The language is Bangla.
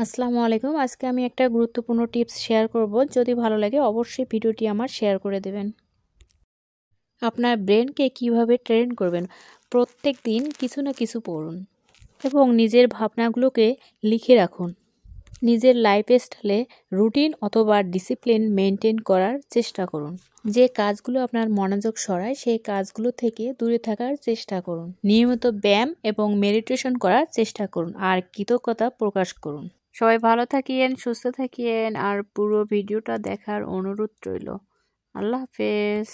আসসালামু আলাইকুম। আজকে আমি একটা গুরুত্বপূর্ণ টিপস শেয়ার করব। যদি ভালো লাগে অবশ্যই ভিডিওটি আমার শেয়ার করে দেবেন। আপনার ব্রেনকে কিভাবে ট্রেন করবেন? প্রত্যেক দিন কিছু না কিছু পড়ুন এবং নিজের ভাবনাগুলোকে লিখে রাখুন। নিজের লাইফস্টাইলে রুটিন অথবা ডিসিপ্লিন মেনটেন করার চেষ্টা করুন। যে কাজগুলো আপনার মনোযোগ সরায় সেই কাজগুলো থেকে দূরে থাকার চেষ্টা করুন। নিয়মিত ব্যায়াম এবং মেডিটেশন করার চেষ্টা করুন আর কৃতজ্ঞতা প্রকাশ করুন। সবাই ভালো থাকিয়েন, সুস্থ থাকিয়েন আর পুরো ভিডিওটা দেখার অনুরোধ রইল। আল্লাহ হাফেজ।